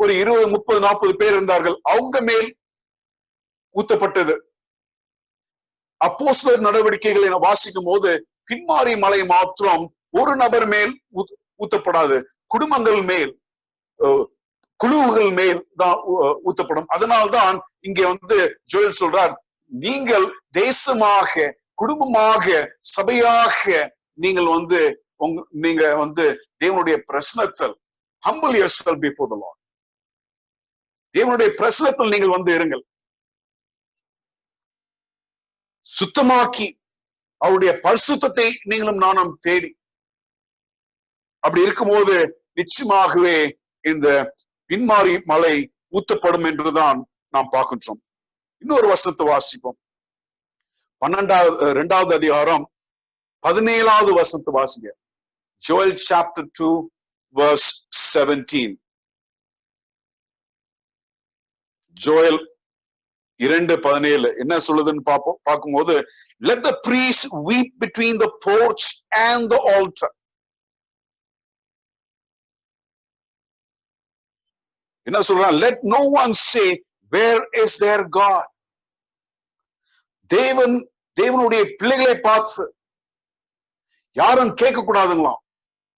ஒரு 20, 30, 40 பேர் இருந்தார்கள். அவங்க மேல் ஊத்தப்பட்டது. அப்போஸ்தலர் நடவடிக்கைகளை வாசிக்கும் போது பின்மாரி மலை மாத்திரம் ஒரு நபர் மேல் ஊத்தப்படாது, குடும்பங்கள் மேல், குழுவுகள் மேல் தான் ஊத்தப்படும். அதனால்தான் இங்க ஜோயல் சொல்றார், நீங்கள் தேசமாக, குடும்பமாக, சபையாக நீங்கள் நீங்க தேவனுடைய பிரசனத்தில் humble yourself before the Lord. தேவனுடைய பிரசனத்தில் நீங்கள் இருங்கள். சுத்தமாக்கி அவருடைய பரிசுத்தத்தை நீங்களும் நானும் தேடி அப்படி இருக்கும்போது நிச்சயமாகவே இந்த பின்மாரி மலை ஊத்தப்படும் என்றுதான் நாம் பார்க்கின்றோம். இன்னொரு வசனத்தை வாசிப்போம். 2வது அதிகாரம் 17வது வசனத்தை வாசிங்க. Joel chapter 2 verse 17. Joel 2:17 என்ன சொல்லுதுன்னு பார்க்கும்போது, let the priest weep between the porch and the altar. என்ன சொல்றான்? let no one say where is their God. தேவனுடைய பிள்ளைகளை பார்த்து யாரும் கேட்க கூடாதுங்களாம்,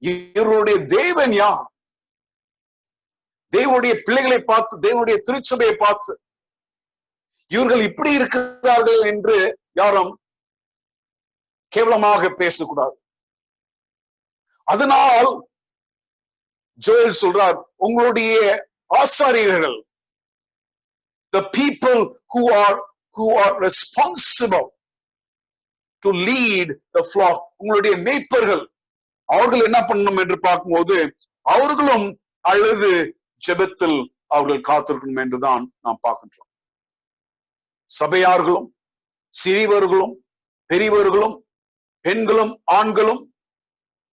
இவருடைய தேவன் யார்? தேவனுடைய பிள்ளைகளை பார்த்து, தேவனுடைய திருச்சபையை பார்த்து இவர்கள் இப்படி இருக்கிறார்கள் என்று யாரும் கேவலமாக பேசக்கூடாது. அதனால் ஜோயல் சொல்றார், உங்களுடைய ஆசாரியர்கள், the people who are responsible to lead the flock, உங்களுடைய மேய்ப்பர்கள், அவர்கள் என்ன பண்ணணும் என்று பார்க்கும்போது அவர்களும் அழுது ஜெபத்தில் அவர்கள் காத்திருக்கணும் என்றுதான் நாம் பார்க்கின்றோம். சபையார்களும், சிறியவர்களும், பெரியவர்களும், பெண்களும், ஆண்களும்,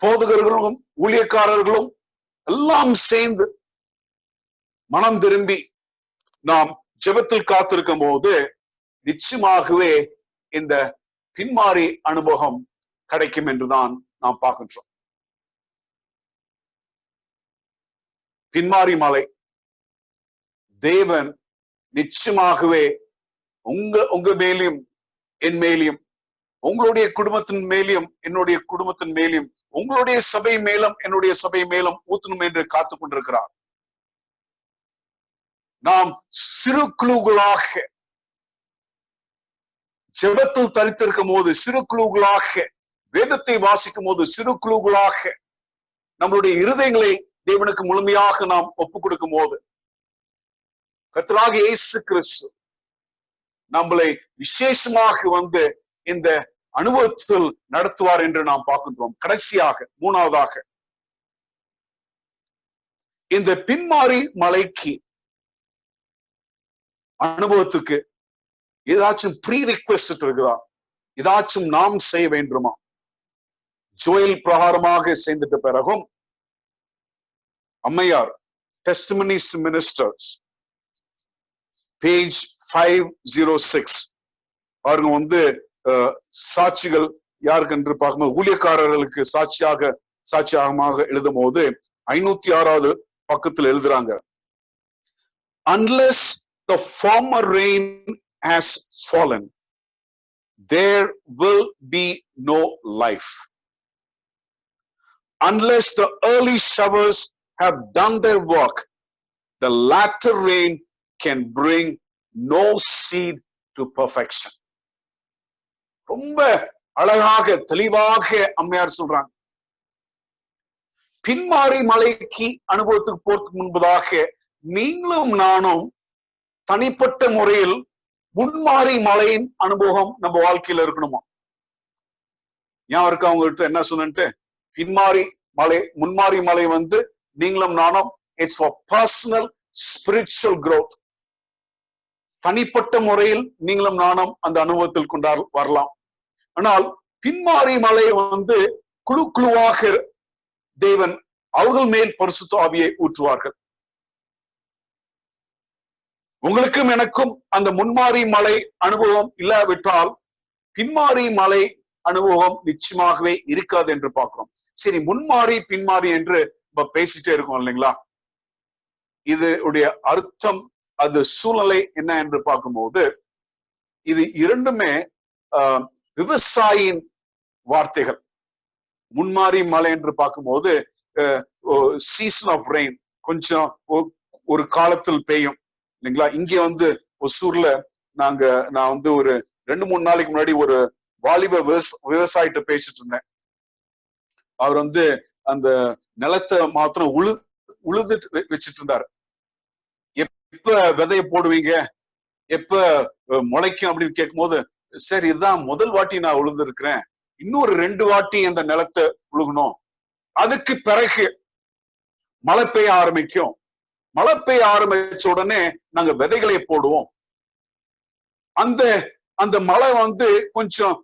போதகர்களும், ஊழியக்காரர்களும் எல்லாம் சேர்ந்து மனம் திரும்பி நாம் ஜெபத்தில் காத்திருக்கும் போது நிச்சயமாகவே இந்த பின்மாரி அனுபவம் கிடைக்கும் என்றுதான் நாம் பார்க்கின்றோம். பின்மாரி மலை தேவன் நிச்சயமாகவே உங்க மேலையும் என் மேலையும், உங்களுடைய குடும்பத்தின் மேலையும் என்னுடைய குடும்பத்தின் மேலையும், உங்களுடைய சபை மேலும் என்னுடைய சபை மேலும் ஊத்தணும் என்று காத்துக் கொண்டிருக்கிறார். நாம் சிறு குழுக்களாக ஜெபத்தில் தரித்திருக்கும் போது, சிறு குழுக்களாக வேதத்தை வாசிக்கும் போது, சிறு குழுக்களாக நம்மளுடைய இருதயங்களை தேவனுக்கு முழுமையாக நாம் ஒப்புக் கொடுக்கும் போது கர்த்தராகிய இயேசு கிறிஸ்து நம்மளை விசேஷமாக இந்த அனுபவத்தில் நடத்துவார் என்று நாம் பார்க்கின்றோம். கடைசியாக 3வதாக இந்த பின்மாரி மலைக்கு அனுபவத்துக்கு ஏதாச்சும் ப்ரீ ரிக்வெஸ்ட் இருக்குதா? ஏதாச்சும் நாம் செய்ய வேண்டுமா? ஜோயல் பிரகாரமாக செய்துட்ட பிறகும் அம்மையார் டெஸ்டிமனிஸ் டு மினிஸ்டர்ஸ் பேஜ் 506 அவங்க சாட்சிகள் யாருக்கு என்று பார்க்கும்போது ஊழியக்காரர்களுக்கு சாட்சியாக எழுதும் போது 506வது பக்கத்தில் எழுதுறாங்க. unless the former rain has fallen, there will be no life. Unless the early showers have done their work, the latter rain can bring no seed to perfection. ரொம்ப அழகாக தெளிவாக அம்மையார் சொல்றாங்க. பின்மாறி மலைக்கு அனுபவத்துக்கு போறதுக்கு முன்பதாக நீங்களும் நானும் தனிப்பட்ட முறையில் முன்மாறி மலையின் அனுபவம் நம்ம வாழ்க்கையில இருக்கணுமா? ஏன் இருக்கு அவங்ககிட்ட என்ன சொன்னேன்ட்டு, பின்மாறி மலை முன்மாறி மலை வந்து நீங்களும் நானும் it's for personal spiritual growth. தனிப்பட்ட முறையில் நீங்களும் நானும் அந்த அனுபவத்தில் கொண்டா வரலாம். ஆனால் பின்மாறி மலை வந்து குழு குழுவாக தேவன் அவர்கள் மேல் பரிசுத்த ஆவியை ஊற்றுவார்கள். உங்களுக்கும் எனக்கும் அந்த முன்மாறி மலை அனுபவம் இல்லாவிட்டால் பின்மாறி மலை அனுபவம் நிச்சயமாகவே இருக்காது என்று பார்க்கிறோம். சரி, முன்மாறி பின்மாறி என்று பேசிட்டே இருக்கோம் இல்லைங்களா? இது உடைய அர்த்தம், அது சூழ்நிலை என்ன என்று பார்க்கும்போது இது இரண்டுமே விவசாயியின் வார்த்தைகள். முன்மாறி மலை என்று பார்க்கும்போது சீசன் ஆஃப் ரெயின், கொஞ்சம் ஒரு காலத்தில் பெய்யும் இல்லைங்களா? இங்க வந்து ஒசூர்ல நான் வந்து ஒரு 2-3 நாளைக்கு முன்னாடி ஒரு வாலிப விவசாயிட்ட பேசிட்டு இருந்தேன். அவர் வந்து அந்த நிலத்தை மாத்திரம் உழுது வச்சிட்டு இருந்தாரு. எப்ப விதைய போடுவீங்க, எப்ப முளைக்கும் அப்படின்னு கேட்கும் போது, சரி இதுதான் முதல் வாட்டி நான் உழுது இருக்கிறேன், இன்னொரு 2 வாட்டி அந்த நிலத்தை உழுகணும், அதுக்கு பிறகு மழை பெய்ய ஆரம்பிக்கும், மழை பெய்ய ஆரம்பிச்ச உடனே நாங்க விதைகளை போடுவோம். அந்த மழை வந்து கொஞ்சம்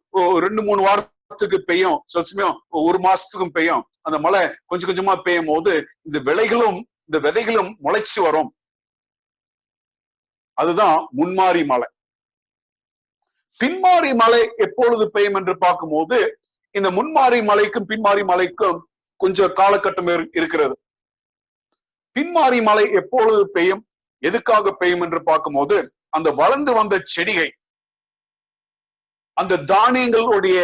2-3 வாரத்துக்கு பெய்யும், சில சமயம் 1 மாசத்துக்கும் பெய்யும். அந்த மழை கொஞ்சம் கொஞ்சமா பெய்யும் போது இந்த விதைகளும் முளைச்சு வரும். அதுதான் முன்மாறி மழை. பின்மாறி மழை எப்பொழுது பெய்யும் என்று பார்க்கும்போது இந்த முன்மாறி மலைக்கும் பின்மாறி மலைக்கும் கொஞ்சம் காலகட்டம் இருக்கிறது. பின்மாறி மழை எப்பொழுது பெய்யும், எதுக்காக பெய்யும் என்று பார்க்கும்போது அந்த வளர்ந்து வந்த செடிகை, அந்த தானியங்களுடைய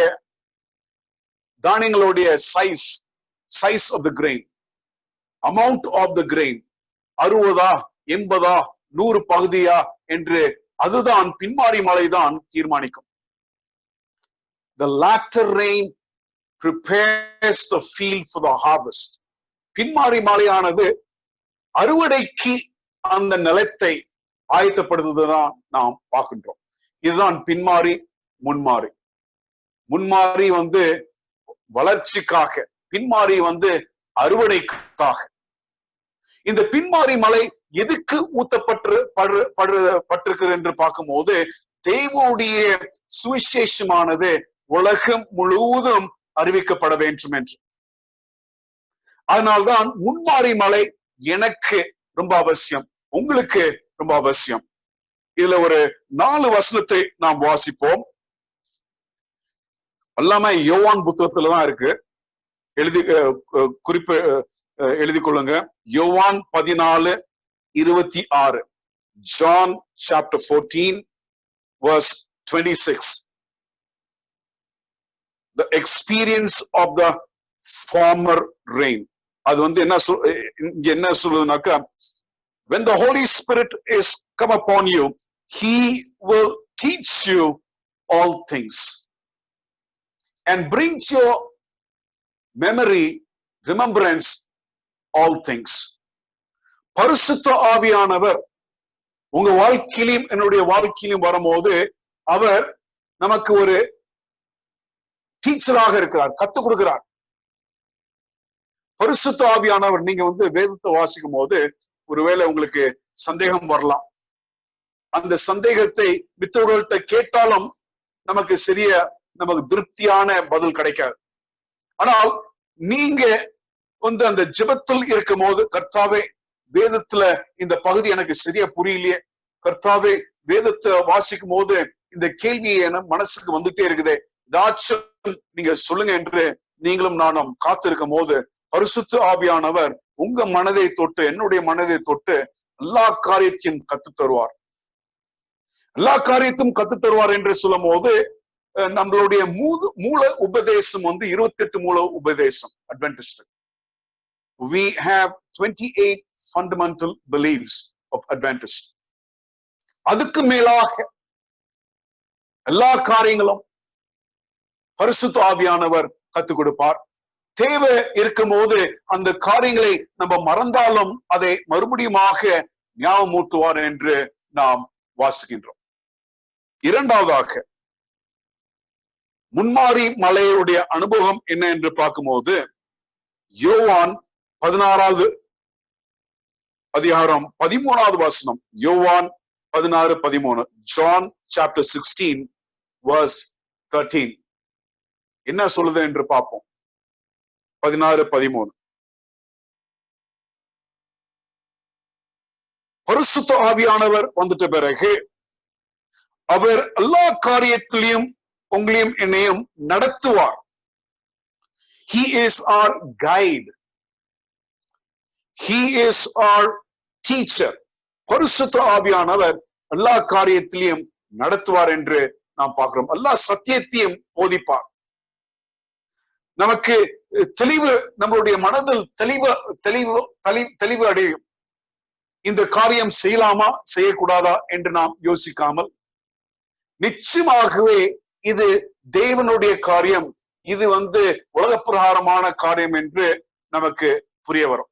size of the grain, amount of the grain 60, 80, 100 பகுதியா என்று அதுதான் பின்மாறி மழைதான் தீர்மானிக்கும். The latter rain prepares the field for the harvest. பின்மாறி மழையானது அறுவடைக்கு அந்த நிலத்தை ஆயத்தப்படுத்துவதுதான் நாம் பார்க்கின்றோம். இதுதான் பின்மாறி முன்மாறி. முன்மாறி வந்து வளர்ச்சிக்காக, பின்மாறி வந்து அறுவடைக்காக. இந்த பின்மாறி மலை எதுக்கு ஊத்தப்பட்டிருக்கிறது என்று பார்க்கும்போது தேவனுடைய சுவிசேஷமானது உலகம் முழுவதும் அறிவிக்கப்பட வேண்டும் என்று. அதனால்தான் முன்மாறி மலை எனக்கு ரொம்ப அவசியம், உங்களுக்கு ரொம்ப அவசியம். இதுல ஒரு 4 வசனத்தை நாம் வாசிப்போம். எல்லாமே யோவான் புத்தகத்துலதான் இருக்கு, எழுதி கொள்ளுங்க. யோவான் 14:26. John chapter 14 verse 26. The experience of the former rain. அது வந்து என்ன சொல்லுதுனாக்கா, when the Holy Spirit is come upon you, he will teach you all things and bring to your memory, remembrance all things. பரிசுத்த ஆவியானவர் உங்க வாழ்க்கையிலும் என்னுடைய வாழ்க்கையிலும் வரும்போது அவர் நமக்கு ஒரு டீச்சராக இருக்கிறார், கத்துக் கொடுக்கிறார். பரிசுத்த ஆவியானவர், நீங்க வந்து வேதத்தை வாசிக்கும் போது ஒருவேளை உங்களுக்கு சந்தேகம் வரலாம். அந்த சந்தேகத்தை மித்தவர்கள்ட்ட கேட்டாலும் நமக்கு திருப்தியான பதில் கிடைக்காது. ஆனால் நீங்க வந்து அந்த ஜெபத்தில் இருக்கும் போது, கர்த்தாவே வேதத்துல இந்த பகுதி எனக்கு சரியா புரியலையே, கர்த்தாவே வேதத்தை வாசிக்கும் போது இந்த கேள்வி என மனசுக்கு வந்துட்டே இருக்குதே, ஏதாச்சும் நீங்க சொல்லுங்க என்று நீங்களும் நானும் காத்திருக்கும் போது பரிசுத்த ஆவியானவர் உங்க மனதை தொட்டு, என்னுடைய மனதை தொட்டு எல்லா காரியத்தையும் கத்து தருவார். எல்லா காரியத்தையும் கத்து தருவார் என்று சொல்லும் போது நம்மளுடைய மூல உபதேசம் 28 மூல உபதேசம் Adventist. We have 28 fundamental beliefs of Adventist. அதுக்கு மேலாக எல்லா காரியங்களும் பரிசுத்த ஆவியானவர் கத்துக் கொடுப்பார். தேவை இருக்கும் போது அந்த காரியங்களை நம்ம மறந்தாலும் அதை மறுபடியுமாக ஞாபகமூட்டுவார் என்று நாம் வாசிக்கின்றோம். இரண்டாவதாக முன்மாரி மலையுடைய அனுபவம் என்ன என்று பார்க்கும்போது யோவான் 16வது அதிகாரம் 13வது வசனம். யோவான் 16:13. John chapter 16 verse 13 என்ன சொல்லுது என்று பார்ப்போம். 16:13. பரிசுத்த ஆவியானவர் வந்துட்ட பிறகு அவர் எல்லா காரியத்திலையும் உங்களையும் என்னையும் நடத்துவார். He is our guide. He is our teacher. பரிசுத்த ஆவியானவர் எல்லா காரியத்திலையும் நடத்துவார் என்று நாம் பார்க்கிறோம். எல்லா சத்தியத்தையும் போதிப்பார். நமக்கு தெளிவு, நம்மளுடைய மனதில் தெளிவு அடையும். இந்த காரியம் செய்யலாமா செய்யக்கூடாதா என்று நாம் யோசிக்காமல் நிச்சயமாகவே இது தேவனுடைய காரியம், இது உலக பிரகாரமான காரியம் என்று நமக்கு புரிய வரும்.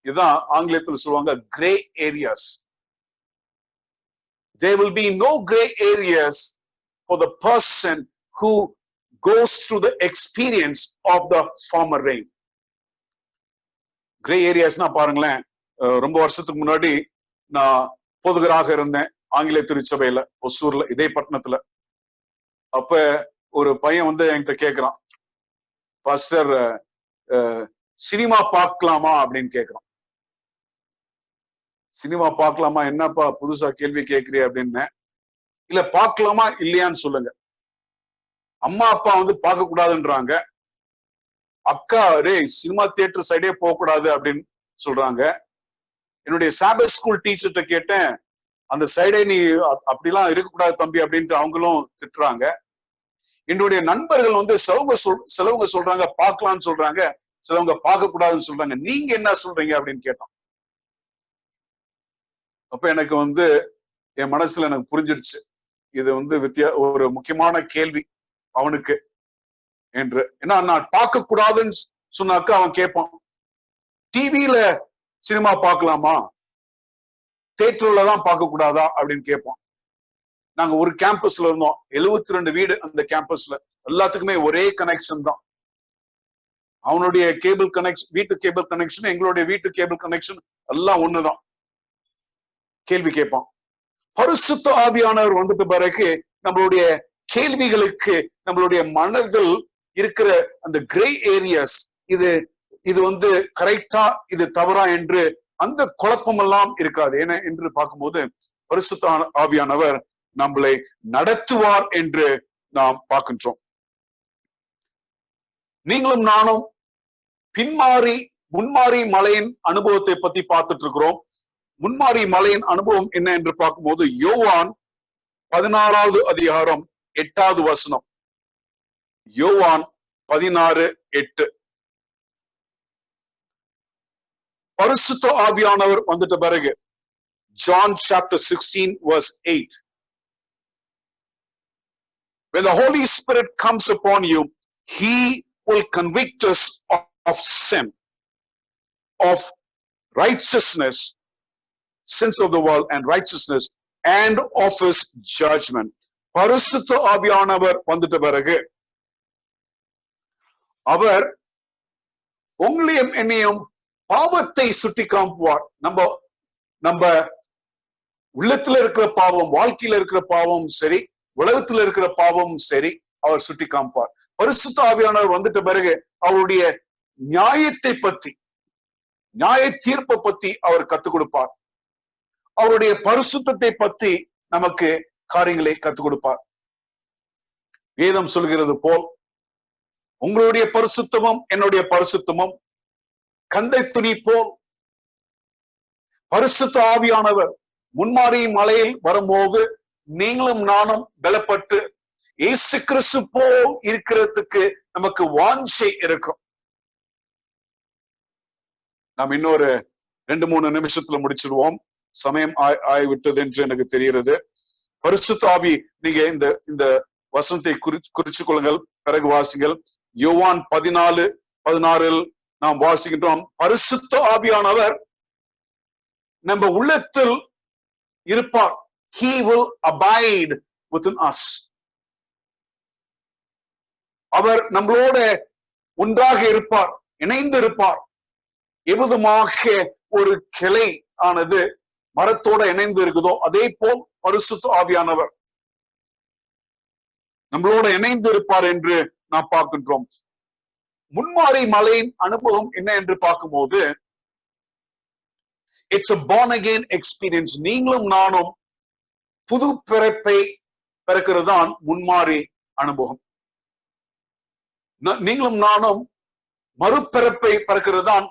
இதுதான் ஆங்கிலத்தில் சொல்லுவாங்க grey areas. There will be no gray areas for the person who goes through the experience of the former rain. Gray areas na பாருங்களேன், ரொம்ப வருஷத்துக்கு முன்னாடி நான் போதகராக இருந்தேன் ஆங்கில திருச்சபையில, ஒசூர்ல, இதே பட்டணத்துல. அப்ப ஒரு பையன் என்கிட்ட கேக்குறான், பாஸ்டர் சினிமா பார்க்கலாமா அப்படின்னு கேக்குறான். சினிமா பார்க்கலாமா, என்னப்பா புதுசா கேள்வி கேட்கிறீ அப்படின்னு. இல்ல பார்க்கலாமா இல்லையான்னு சொல்லுங்க. அம்மா அப்பா பார்க்க கூடாதுன்றாங்க, அக்கா டேய் சினிமா தியேட்டர் சைடே போக கூடாது அப்படின்னு சொல்றாங்க. என்னுடைய சாபத் ஸ்கூல் டீச்சர்கிட்ட கேட்டேன், அந்த சைடே நீ அப்படிலாம் இருக்கக்கூடாது தம்பி அப்படின்ட்டு அவங்களும் திட்டுறாங்க. என்னுடைய நண்பர்கள் சிலவங்க சொல்றாங்க பார்க்கலாம்னு சொல்றாங்க, சிலவங்க பார்க்க கூடாதுன்னு சொல்றாங்க. நீங்க என்ன சொல்றீங்க அப்படின்னு கேட்டோம். அப்ப எனக்கு என் மனசுல எனக்கு புரிஞ்சிடுச்சு, இது ஒரு முக்கியமான கேள்வி அவனுக்கு என்று. ஏன்னா நான் பார்க்க கூடாதுன்னு சொன்னாக்க அவன் கேட்பான், டிவியில சினிமா பார்க்கலாமா, தியேட்டர்ல தான் பார்க்க கூடாதா அப்படின்னு கேட்பான். நாங்க ஒரு கேம்பஸ்ல இருந்தோம், 72 வீடு. அந்த கேம்பஸ்ல எல்லாத்துக்குமே ஒரே கனெக்ஷன் தான். அவனுடைய கேபிள் கனெக்ஷன், வீட்டு கேபிள் கனெக்ஷன், எங்களுடைய வீட்டு கேபிள் கனெக்ஷன் எல்லாம் ஒண்ணுதான். கேள்வி கேட்பான். பரிசுத்த ஆவியானவர் வந்துட்ட பிறகு நம்மளுடைய கேள்விகளுக்கு நம்மளுடைய மனதில் இருக்கிற அந்த கிரே ஏரியாஸ், இது கரெக்டா இது தவறா என்று அந்த குழப்பம் எல்லாம் இருக்காது. ஏன்னா என்று பார்க்கும்போது பரிசுத்த ஆவியானவர் நம்மளை நடத்துவார் என்று நாம் பார்க்கின்றோம். நீங்களும் நானும் முன்மாரி மலையின் அனுபவத்தை பத்தி பார்த்துட்டு இருக்கிறோம். முன்மாரி மலையின் அனுபவம் என்ன என்று பார்க்கும்போது யோவான் 16வது அதிகாரம் 8வது வசனம். யோவான் 16:8. பரிசுத்த ஆவியானவர் வந்துட்ட பிறகு John chapter 16 verse 8. When the Holy Spirit comes upon you, he will convict us of sin, of righteousness, sins of the world and righteousness, and of his judgment. பரிசுத்த ஆவியானவர் வந்துட்ட பிறகு அவர் உங்களையும் என்னையும் பாவத்தை சுட்டி காட்டுவார். நம்ம உள்ளத்துல இருக்கிற பாவம், வாழ்க்கையில இருக்கிற பாவம் சரி, உலகத்துல இருக்கிற பாவமும் சரி, அவர் சுட்டி காமிப்பார். பரிசுத்த ஆவியானவர் வந்துட்ட பிறகு அவருடைய நியாயத்தை பத்தி, நியாய தீர்ப்பை பத்தி அவர் கத்துக் கொடுப்பார். அவருடைய பரிசுத்தத்தை பத்தி நமக்கு காரியங்களை கத்துக் கொடுப்பார். வேதம் சொல்கிறது போல் உங்களுடைய பரிசுத்தமும் என்னுடைய பரிசுத்தமும் கந்தை துணி போல் பரிசுத்த ஆவியானவர் முன்மாரி மலையில் வரும்போது நீங்களும் நானும் பலப்பட்டு இயேசு கிறிஸ்து போல் இருக்கிறதுக்கு நமக்கு வாஞ்சை இருக்கும். நாம் இன்னொரு 2-3 நிமிஷத்துல முடிச்சிருவோம். சமயம் ஆகிவிட்டது என்று எனக்கு தெரிகிறது. பரிசுத்த ஆவி, நீங்க இந்த வசனத்தை குறிச்சு கொள்ளுங்கள், பிறகு வாசிங்கள். யோவான் 14:16 நாம் வாசிக்கின்றோம். பரிசுத்த ஆவியானவர் நம்ம உள்ளத்தில் இருப்பார். He will abide within us. அவர் நம்மளோட ஒன்றாக இருப்பார், இணைந்து இருப்பார். எவ்விதமாக ஒரு கிளை ஆனது மரத்தோட இணைந்து இருக்குதோ அதே போல் பரிசுத்த ஆவியானவர் நம்மளோட இணைந்து இருப்பார் என்று நாம் பார்க்கின்றோம். முன்மாரி மலையின் அனுபவம் என்ன என்று பார்க்கும்போது, it's a born again experience. நீங்களும் நானும் புது பிறப்பை பிறக்கிறது தான் முன்மாரி அனுபவம். நீங்களும் நானும் மறுபிறப்பை பிறக்கிறது தான்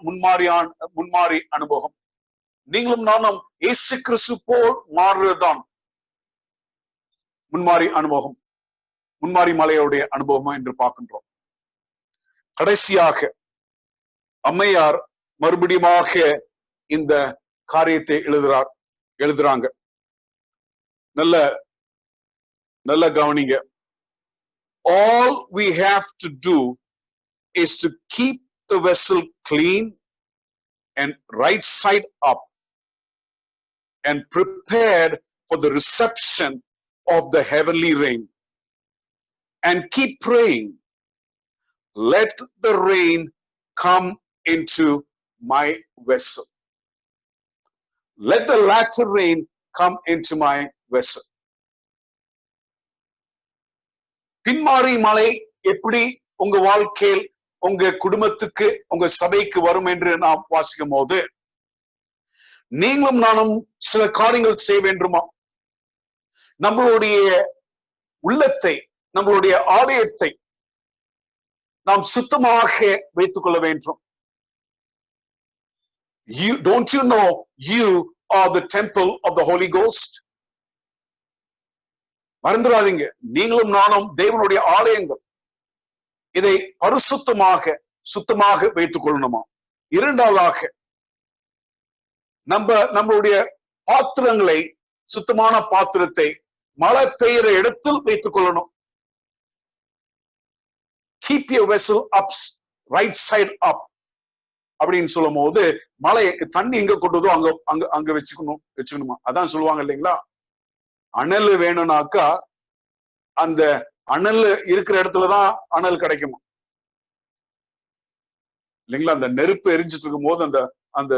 முன்மாரி அனுபவம். நீங்களும் நானும் இயேசு கிறிஸ்து போல் மாறுறதுதான் முன்மாரி அனுபவம், முன்மாரி மலையுடைய அனுபவம் என்று பார்க்கின்றோம். கடைசியாக அம்மையார் மறுபடியுமாக இந்த காரியத்தை எழுதுறாங்க. நல்ல கவனிங்க. All we have to do is to keep the vessel clean and right side up and prepared for the reception of the heavenly rain, and keep praying, let the rain come into my vessel. Let the latter rain come into my vessel. பின்மாரி மலை எப்படி உங்க வாழ்க்கையில், உங்க குடும்பத்துக்கு, உங்க சபைக்கு வரும் என்று நாம் வாசிக்கும் போது, நீங்களும் நானும் சில காரியங்கள் செய்ய வேண்டுமா? நம்மளுடைய உள்ளத்தை, நம்மளுடைய ஆலயத்தை நாம் சுத்தமாக வைத்துக் கொள்ள வேண்டும். Don't you know you are the temple of the Holy Ghost? மறந்துடாதீங்க, நீங்களும் நானும் தேவனுடைய ஆலயங்கள். இதை சுத்தமாக வைத்துக் கொள்ளணுமா? இரண்டாவதாக, நம்மளுடைய பாத்திரங்களை, சுத்தமான பாத்திரத்தை மழை பெய்கிற இடத்தில் வைத்துக் கொள்ளணும். Keep your vessel up, right side up அப்படின்னு சொல்லும் போது, மழை தண்ணி எங்க கொட்டுதோ அங்க வச்சுக்கணுமா? அதான் சொல்லுவாங்க இல்லைங்களா? அனல் வேணும்னாக்கா அந்த அனல் இருக்கிற இடத்துலதான் அனல் கிடைக்குமா இல்லைங்களா? அந்த நெருப்பு எரிஞ்சிட்டு இருக்கும் போது அந்த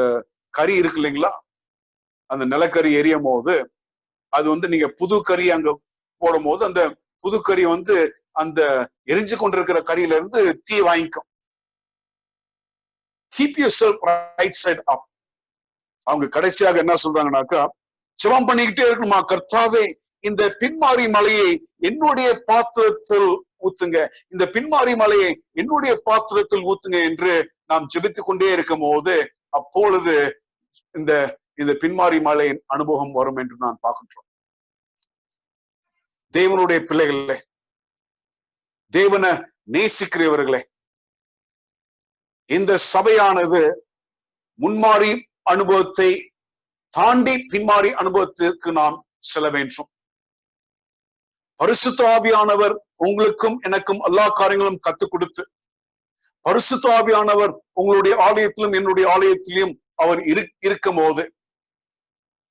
கறி இருக்கு இல்லைங்களா, அந்த நிலக்கரி எரியும் போது அது நீங்க புது கறி அங்க போடும் போது அந்த புது கறி அந்த எரிஞ்சு கொண்டிருக்கிற கறியில இருந்து தீ வாங்கிக்கும். Keep yourself right side up. அவங்க கடைசியாக என்ன சொல்றாங்கன்னாக்கா, ஜெபம் பண்ணிக்கிட்டே இருக்கணுமா, கர்த்தாவே இந்த பின்மாரி மலையை என்னுடைய பாத்திரத்தில் ஊத்துங்க, இந்த பின்மாரி மலையை என்னுடைய பாத்திரத்தில் ஊத்துங்க என்று நாம் ஜெபித்துக் கொண்டே இருக்கும் போது, அப்பொழுது இந்த பின்மாரி மலையின் அனுபவம் வரும் என்று நான் பார்க்கின்றோம். தேவனுடைய பிள்ளைகளே, தேவனை நேசிக்கிறவர்களே, இந்த சபையானது முன்மாரி அனுபவத்தை தாண்டி பின்மாரி அனுபவத்திற்கு நாம் செல்ல வேண்டும். பரிசுத்த ஆவியானவர் உங்களுக்கும் எனக்கும் எல்லா காரியங்களும் கத்துக் கொடுத்து, பரிசுத்த ஆவியானவர் உங்களுடைய ஆலயத்திலும் என்னுடைய ஆலயத்திலும் அவர் இருக்கும் போது,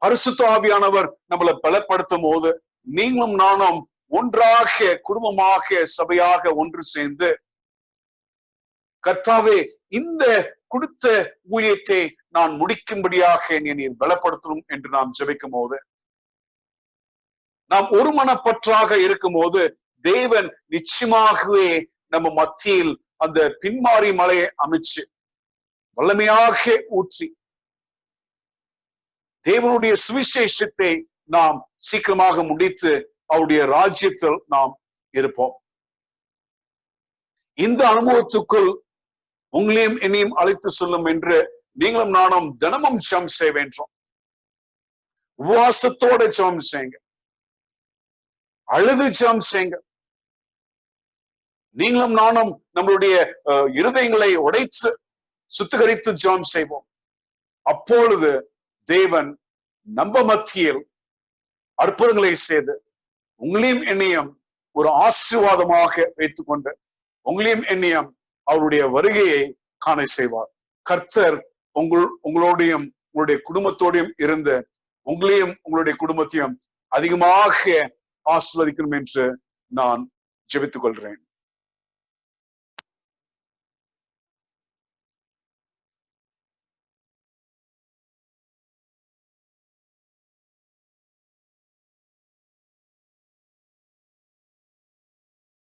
பரிசுத்த ஆவியானவர் நம்மளை பலப்படுத்தும் போது, நீங்களும் நானும் ஒன்றாக குடும்பமாக சபையாக ஒன்று சேர்ந்து, கர்த்தாவே இந்த கொடுத்த ஊழியத்தை நான் முடிக்கும்படியாக என்னை பலப்படுத்தணும் என்று நாம் ஜெபிக்கும் போது, நாம் ஒரு மனப்பற்றாக இருக்கும் போது, தேவன் நிச்சயமாகவே நம்ம மத்தியில் அந்த பின்மாரி மலையை அமைச்சு வல்லமையாக ஊற்றி தேவனுடைய சுவிசேஷத்தை நாம் சீக்கிரமாக முடித்து அவருடைய ராஜ்யத்தில் நாம் இருப்போம். இந்த அனுபவத்துக்குள் உங்களையும் என்னையும் அழைத்து சொல்லும் என்று நீங்களும் நானும் தினமும் ஜெபம் செய்ய வேண்டும். உபவாசத்தோட ஜெபம் செய்யுங்க, அழுது ஜெபம் செய்யுங்க. நீங்களும் நானும் நம்மளுடைய இருதயங்களை உடைத்து சுத்திகரித்து ஜெபம் செய்வோம். அப்பொழுது தேவன் நம்ம மத்தியில் அற்புதங்களை செய்து உங்களையும் என்னையும் ஒரு ஆசீர்வாதமாக வைத்துக் கொண்டு உங்களையும் என்னையும் அவருடைய வருகையை காண செய்வார். கர்த்தர் உங்களோடையும் உங்களுடைய குடும்பத்தோடையும் இருந்து உங்களையும் உங்களுடைய குடும்பத்தையும் அதிகமாக ஆசீர்வதிக்கணும் என்று நான் ஜெபித்துக் கொள்கிறேன்.